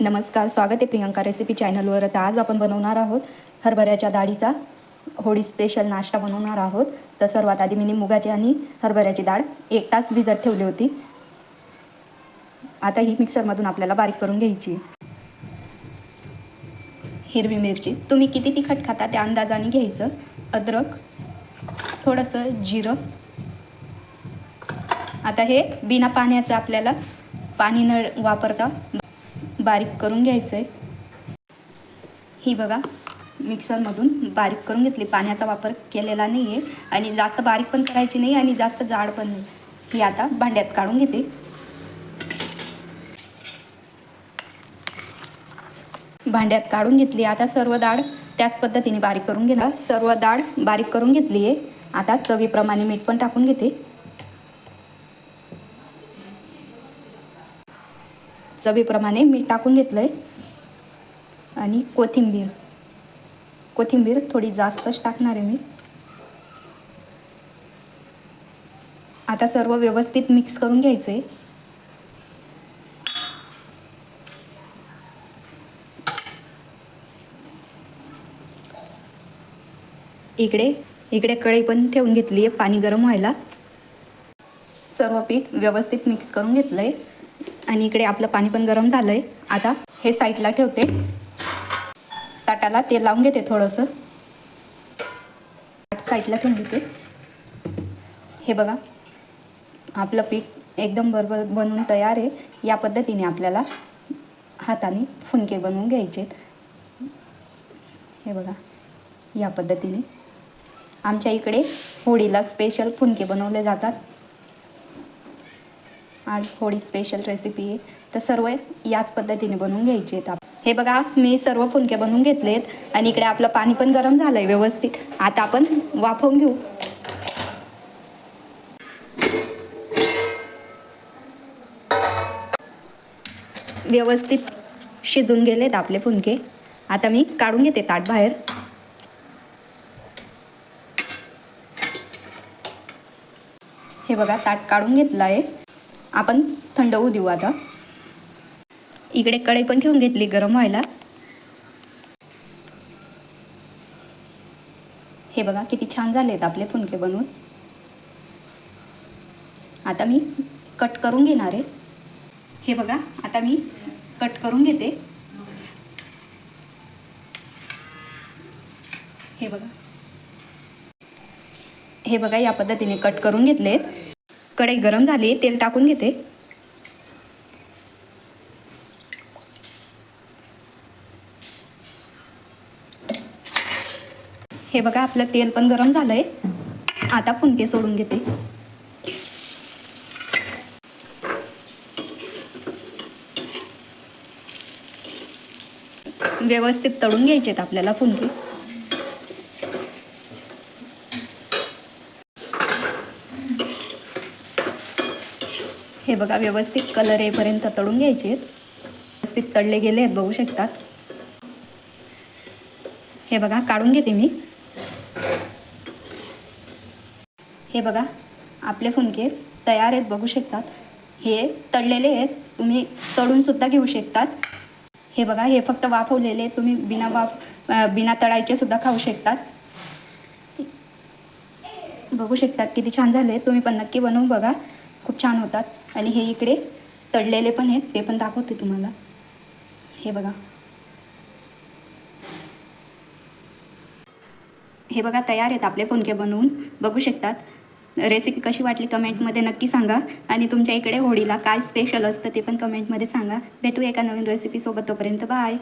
नमस्कार, स्वागत आहे प्रियंका रेसिपी चॅनलवर. तर आज आपण बनवणार आहोत हरभऱ्याच्या डाळीचा होळी स्पेशल नाश्ता बनवणार आहोत. तर सर्वात आधी मी मुगाची आणि हरभऱ्याची डाळ 1 तास भिजत ठेवली होती. आता ही मिक्सरमधून आपल्याला बारीक करून घ्यायची. हिरवी मिरची तुम्ही किती तिखट खाता त्या अंदाजाने घ्यायचं. अद्रक, थोडंसं जिरं. आता हे बिना पाण्याचं आपल्याला पाणी न वापरता बारीक करून घ्यायचं आहे. ही बघा मिक्सरमधून बारीक करून घेतली. पाण्याचा वापर केलेला नाही आहे आणि जास्त बारीक पण करायची नाही आणि जास्त जाड पण नाही. ही आता भांड्यात काढून घेते. भांड्यात काढून घेतली. आता सर्व डाळ त्याच पद्धतीने बारीक करून घेणार. सर्व डाळ बारीक करून घेतली आहे. आता चवीप्रमाणे मीठ पण टाकून घेते. चवीप्रमाणे मीठ टाकून घेतलं आहे आणि कोथिंबीर थोडी जास्तच टाकणार आहे मी. आता सर्व व्यवस्थित मिक्स करून घ्यायचं आहे. इकडे कढई पण ठेवून घेतली आहे पाणी गरम व्हायला. सर्व पीठ व्यवस्थित मिक्स करून घेतलं आहे आणि इकडे आपलं पाणी पण गरम झालं आहे. आता हे साईडला ठेवते. ताटाला तेल लावून घेते थोडंसं. ताट साईडला ठेवून घेते. हे बघा आपलं पीठ एकदम बरोबर बनवून तयार आहे. या पद्धतीने आपल्याला हाताने फुनके बनवून घ्यायचे. हे बघा या पद्धतीने आमच्या इकडे होळीला स्पेशल फुनके बनवले जातात. आज होळी स्पेशल रेसिपी आहे तर सर्व याच पद्धतीने बनवून घ्यायचे आहेत. हे बघा मी सर्व फुनके बनवून घेतलेत आणि इकडे आपलं पाणी पण गरम झालं आहे व्यवस्थित. आता आपण वाफवून घेऊ. व्यवस्थित शिजून गेलेत आपले फुनके. आता मी काढून घेते ताट बाहेर. हे बघा ताट काढून घेतलं आहे. आपण थंड होऊ देऊ. आता इकडे कढई पण ठेवून घेतली गरम व्हायला. हे बघा किती छान झालेत आपले फुनके बनवून. आता मी कट करून घेणार आहे. हे बघा आता मी कट करून घेते. हे बघा या पद्धतीने कट करून घेतलेत. कढई गरम झाली. तेल टाकून घेते. हे बघा आपलं तेल पण गरम झालंय. आता फुनके सोडून घेते. व्यवस्थित तळून घ्यायचे आहेत आपल्याला फुनके. हे बघा व्यवस्थित कलर येईपर्यंत तळून घ्यायचे आहेत. व्यवस्थित तळले गेले आहेत बघू शकतात. हे बघा काढून घेते मी. हे बघा आपले फुनके तयार आहेत बघू शकतात. हे तळलेले आहेत. तुम्ही तळून सुद्धा घेऊ शकतात. हे बघा हे फक्त वाफवलेले. तुम्ही बिना तळायचे सुद्धा खाऊ शकतात. बघू शकतात किती छान झाले. तुम्ही पण नक्की बनवून बघा. खूप छान होतात. आणि हे इकडे तळलेले पण आहेत ते पण दाखवते तुम्हाला. हे बघा तयार आहेत आपले फुनके बनवून बघू शकतात. रेसिपी कशी वाटली कमेंटमध्ये नक्की सांगा. आणि तुमच्या इकडे होळीला काय स्पेशल असतं ते पण कमेंटमध्ये सांगा. भेटू एका नवीन रेसिपीसोबत. तोपर्यंत बाय.